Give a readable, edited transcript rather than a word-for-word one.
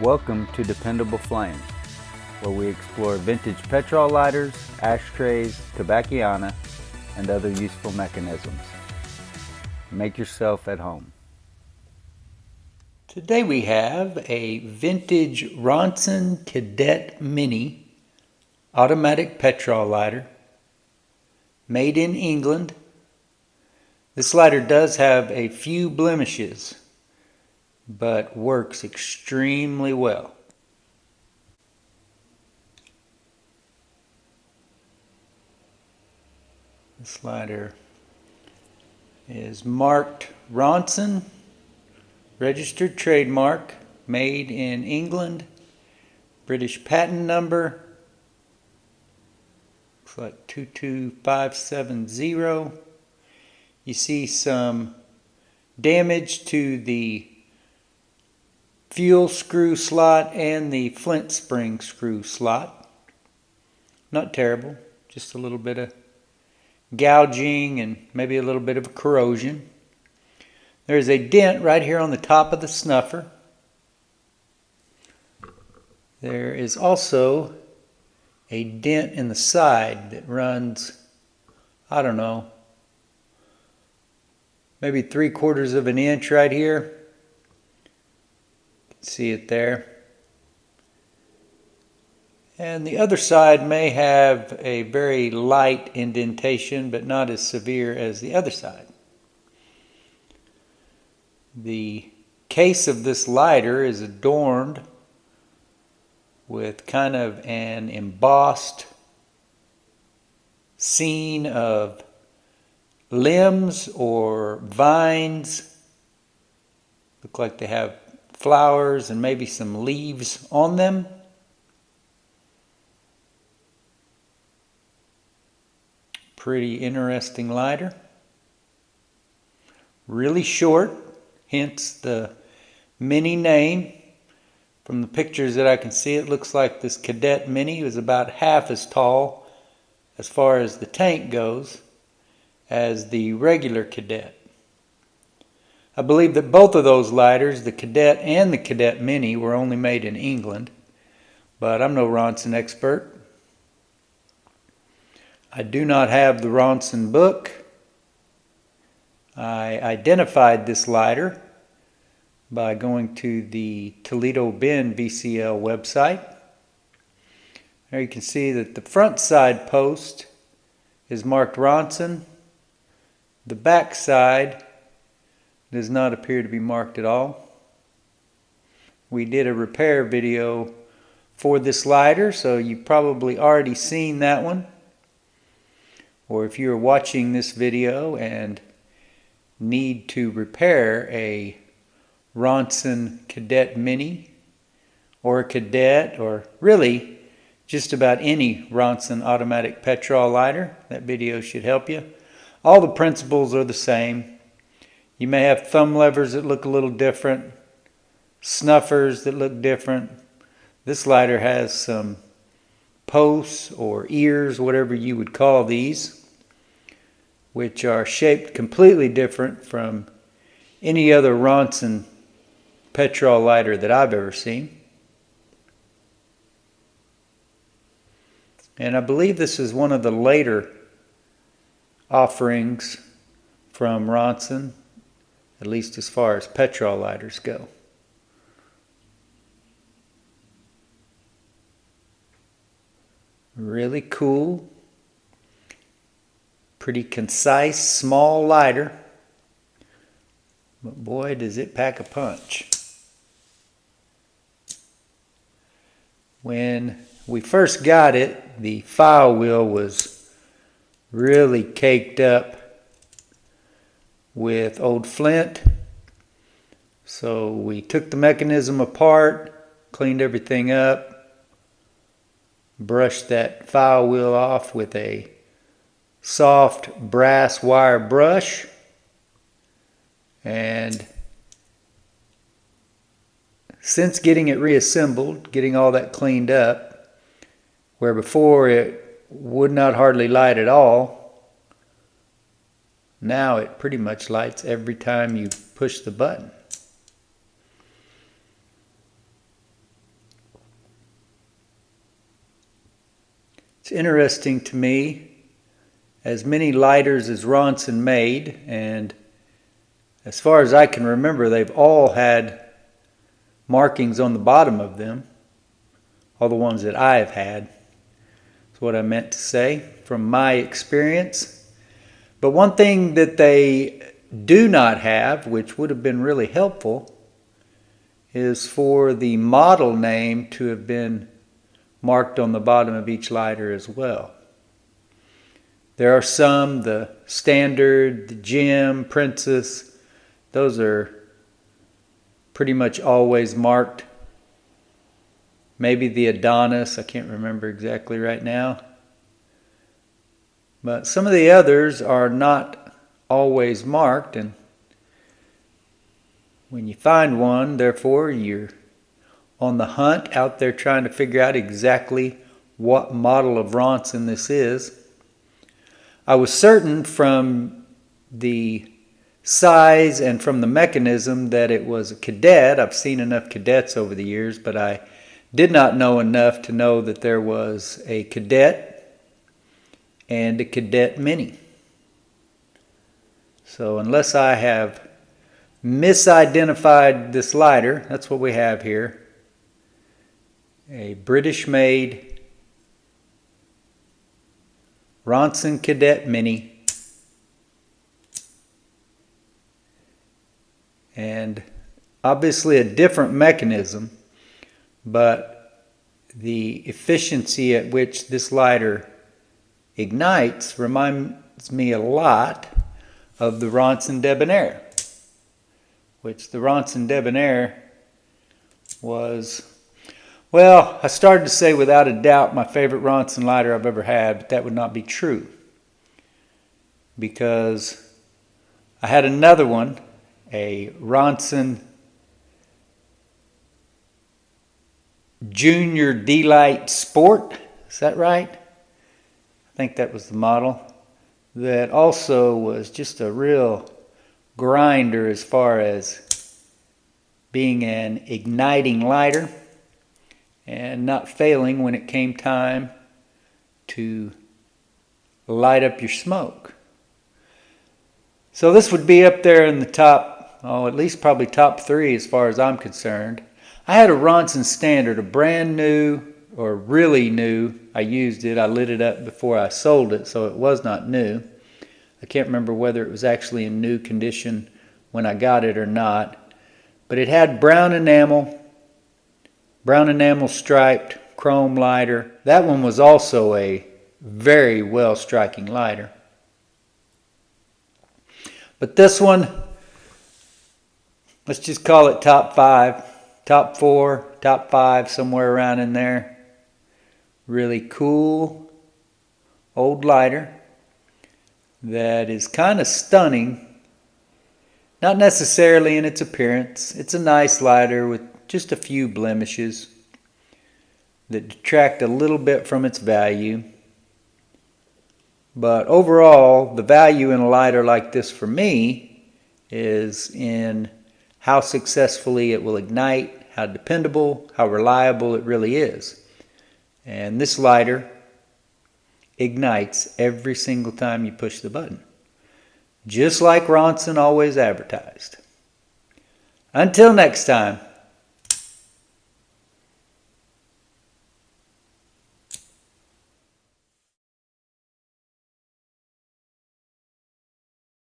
Welcome to Dependable Flame, where we explore vintage petrol lighters, ashtrays, tobacconiana, and other useful mechanisms. Make yourself at home. Today we have a vintage RONSON Cadet Mini automatic petrol lighter made in England. This lighter does have a few blemishes, but works extremely well. This lighter is marked RONSON, registered trademark, made in England, British patent number, looks like 22570. You see some damage to the fuel screw slot and the flint spring screw slot. Not terrible, just a little bit of gouging and maybe a little bit of corrosion. There's a dent right here on the top of the snuffer. There is also a dent in the side that runs, I don't know, maybe 3/4 of an inch right here. See it there. And the other side may have a very light indentation, but not as severe as the other side. The case of this lighter is adorned with kind of an embossed scene of limbs or vines. Look like they have flowers and maybe some leaves on them. Pretty interesting lighter. Really short, hence the Mini name. From the pictures that I can see, it looks like this Cadet Mini was about half as tall as far as the tank goes as the regular Cadet. I believe that both of those lighters, the Cadet and the Cadet Mini, were only made in England, but I'm no RONSON expert. I do not have the RONSON book. I identified this lighter by going to the Toledo Bend VCL website. There you can see that the front side post is marked RONSON. The back side does not appear to be marked at all. We did a repair video for this lighter, so you've probably already seen that one. Or if you're watching this video and need to repair a RONSON Cadet Mini or a Cadet, or really just about any RONSON automatic petrol lighter, that video should help you. All the principles are the same. You may have thumb levers that look a little different, snuffers that look different. This lighter has some posts or ears, whatever you would call these, which are shaped completely different from any other RONSON petrol lighter that I've ever seen. And I believe this is one of the later offerings from RONSON, at least as far as petrol lighters go. Really cool, pretty concise, small lighter, but boy does it pack a punch. When we first got it, the file wheel was really caked up with old flint, so we took the mechanism apart, cleaned everything up, brushed that file wheel off with a soft brass wire brush, and since getting it reassembled, getting all that cleaned up, where before it would not hardly light at all, now it pretty much lights every time you push the button. It's interesting to me, as many lighters as RONSON made, and as far as I can remember, they've all had markings on the bottom of them. All the ones that I have had. That's what I meant to say from my experience. But one thing that they do not have, which would have been really helpful, is for the model name to have been marked on the bottom of each lighter as well. There are some, the Standard, the Gem, Princess, those are pretty much always marked. Maybe the Adonis, I can't remember exactly right now. But some of the others are not always marked, and when you find one, therefore, you're on the hunt out there trying to figure out exactly what model of RONSON this is. I was certain from the size and from the mechanism that it was a Cadet. I've seen enough Cadets over the years, but I did not know enough to know that there was a Cadet and a Cadet Mini. So unless I have misidentified this lighter, that's what we have here. A British-made RONSON Cadet Mini. And obviously a different mechanism, but the efficiency at which this lighter ignites reminds me a lot of the RONSON Debonair, which the RONSON Debonair was, well, I started to say without a doubt my favorite RONSON lighter I've ever had, but that would not be true, because I had another one, a RONSON Junior D-Lite Sport, is that right? I think that was the model, that also was just a real grinder as far as being an igniting lighter and not failing when it came time to light up your smoke. So this would be up there in the top, at least probably top 3 as far as I'm concerned. I had a RONSON Standard, a brand new, or really new. I used it, I lit it up before I sold it, so it was not new. I can't remember whether it was actually in new condition when I got it or not. But it had brown enamel striped chrome lighter. That one was also a very well striking lighter. But this one, let's just call it top 5, top 4, top 5, somewhere around in there. Really cool old lighter that is kind of stunning. Not necessarily in its appearance. It's a nice lighter with just a few blemishes that detract a little bit from its value. But overall, the value in a lighter like this for me is in how successfully it will ignite, how dependable, how reliable it really is. And this lighter ignites every single time you push the button, just like RONSON always advertised. Until next time.